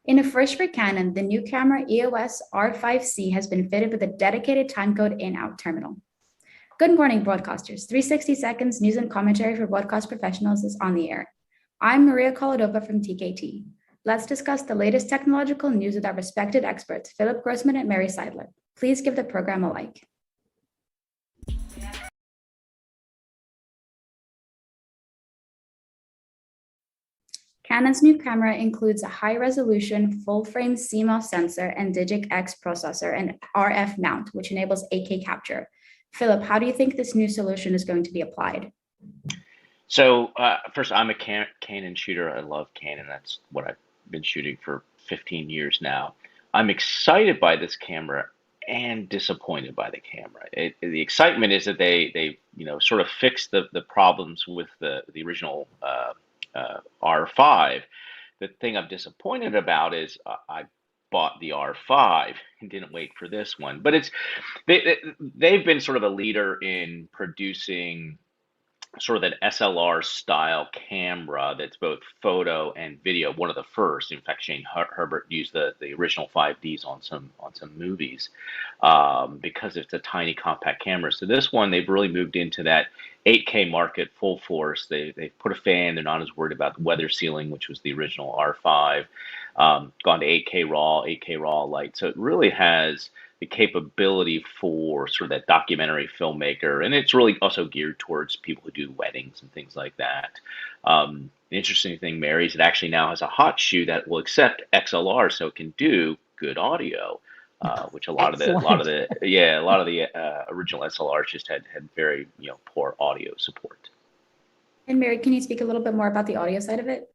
In a first for Canon, the new camera EOS R5 C has been fitted with a dedicated Timecode In out terminal. Good morning, broadcasters. 360 seconds news and commentary for broadcast professionals is on the air. I'm Maria Koladova from TKT. Let's discuss the latest technological news with our respected experts, Philip Grossman and Mary Seidler. Please give the program a like. Canon's new camera includes a high-resolution, full-frame CMOS sensor and DIGIC X processor and RF mount, which enables 8K capture. Philip, how do you think this new solution is going to be applied? So first, I'm a Canon shooter. I love Canon. That's what I've been shooting for 15 years now. I'm excited by this camera and disappointed by the camera. The excitement is that they sort of fixed the problems with the original R5. The thing I'm disappointed about is I bought the R5 and didn't wait for this one. But they've been sort of a leader in producing sort of that SLR style camera that's both photo and video. One of the first. In fact, Shane Herbert used the original 5Ds on some movies because it's a tiny compact camera. So this one, they've really moved into that 8K market full force. They've put a fan. They're not as worried about the weather sealing, which was the original R5. Gone to 8K raw light. So it really has the capability for sort of that documentary filmmaker, and it's really also geared towards people who do weddings and things like that. The interesting thing, Mary, is it actually now has a hot shoe that will accept XLR, so it can do good audio, which a lot of the original SLRs just had very poor audio support. And Mary, can you speak a little bit more about the audio side of it?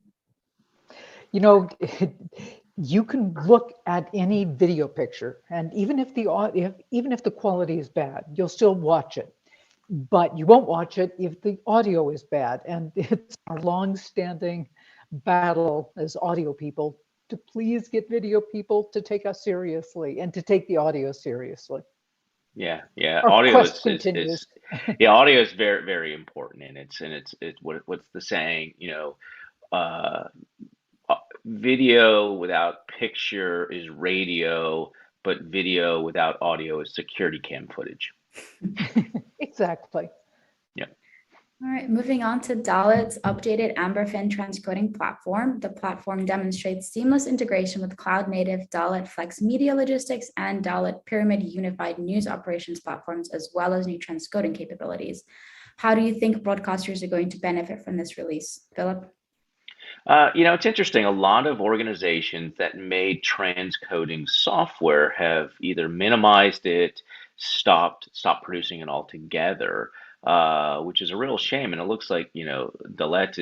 You can look at any video picture, and even if the quality is bad, you'll still watch it. But you won't watch it if the audio is bad. And it's our long-standing battle as audio people to please get video people to take us seriously and to take the audio seriously. Yeah. Audio is audio is very, very important, and it's what's the saying? Video without picture is radio, but video without audio is security cam footage. Exactly. Yeah. All right, moving on to Dalet's updated AmberFin transcoding platform. The platform demonstrates seamless integration with cloud-native Dalet Flex media logistics and Dalet Pyramid unified news operations platforms, as well as new transcoding capabilities. How do you think broadcasters are going to benefit from this release, Philip? It's interesting. A lot of organizations that made transcoding software have either minimized it, stopped producing it altogether, which is a real shame. And it looks like Dalet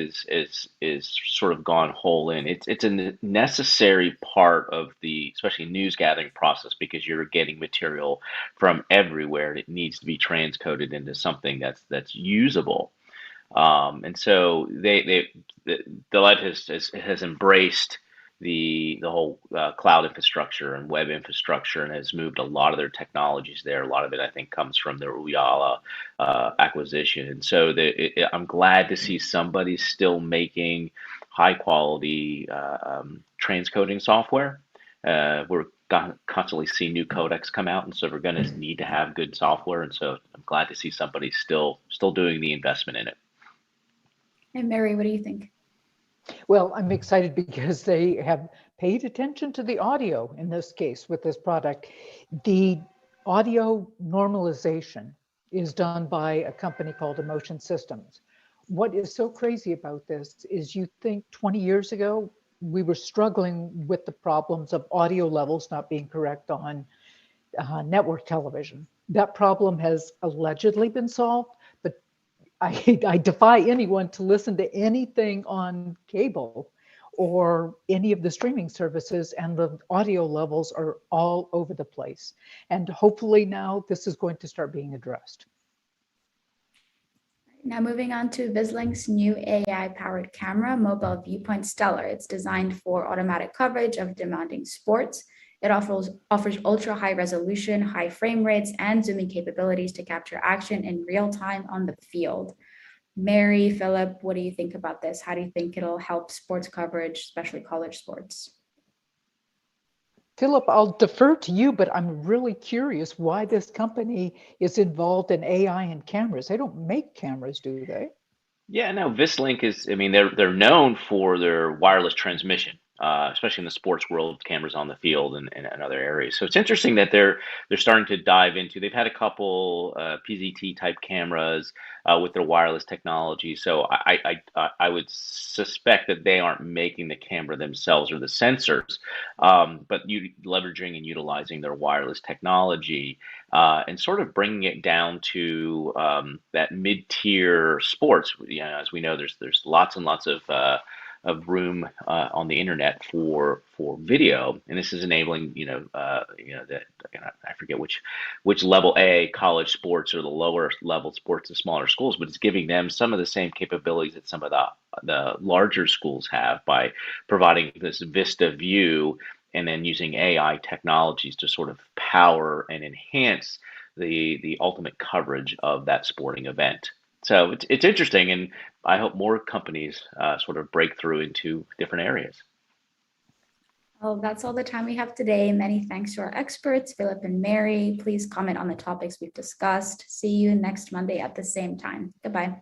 is sort of gone whole in. It's a necessary part of the especially news gathering process because you're getting material from everywhere and it needs to be transcoded into something that's usable. And so Dalet has embraced the whole cloud infrastructure and web infrastructure and has moved a lot of their technologies there. A lot of it, I think, comes from the Uyala acquisition. And so I'm glad to see somebody still making high quality transcoding software. We're constantly see new codecs come out, and so we're going to need to have good software. And so I'm glad to see somebody still doing the investment in it. And Mary, what do you think? Well, I'm excited because they have paid attention to the audio in this case with this product. The audio normalization is done by a company called Emotion Systems. What is so crazy about this is you think 20 years ago, we were struggling with the problems of audio levels not being correct on network television. That problem has allegedly been solved, but I defy anyone to listen to anything on cable or any of the streaming services, and the audio levels are all over the place. And hopefully now this is going to start being addressed. Now moving on to Vizlink's new AI-powered camera, Mobile Viewpoint Stellar. It's designed for automatic coverage of demanding sports. It offers ultra high resolution, high frame rates, and zooming capabilities to capture action in real time on the field. Mary, Philip, what do you think about this? How do you think it'll help sports coverage, especially college sports? Philip, I'll defer to you, but I'm really curious why this company is involved in AI and cameras. They don't make cameras, do they? Yeah, no, Vislink is, I mean, they're known for their wireless transmission, especially in the sports world, cameras on the field and other areas. So it's interesting that they're starting to dive into. They've had a couple PZT type cameras with their wireless technology. So I would suspect that they aren't making the camera themselves or the sensors, but leveraging and utilizing their wireless technology and sort of bringing it down to that mid-tier sports. You know, as we know, there's lots and lots of room on the internet for video, and this is enabling that I forget which level A college sports or the lower level sports of smaller schools, but it's giving them some of the same capabilities that some of the larger schools have by providing this Vista view and then using AI technologies to sort of power and enhance the ultimate coverage of that sporting event. So it's interesting, and I hope more companies sort of break through into different areas. Well, that's all the time we have today. Many thanks to our experts, Philip and Mary. Please comment on the topics we've discussed. See you next Monday at the same time. Goodbye.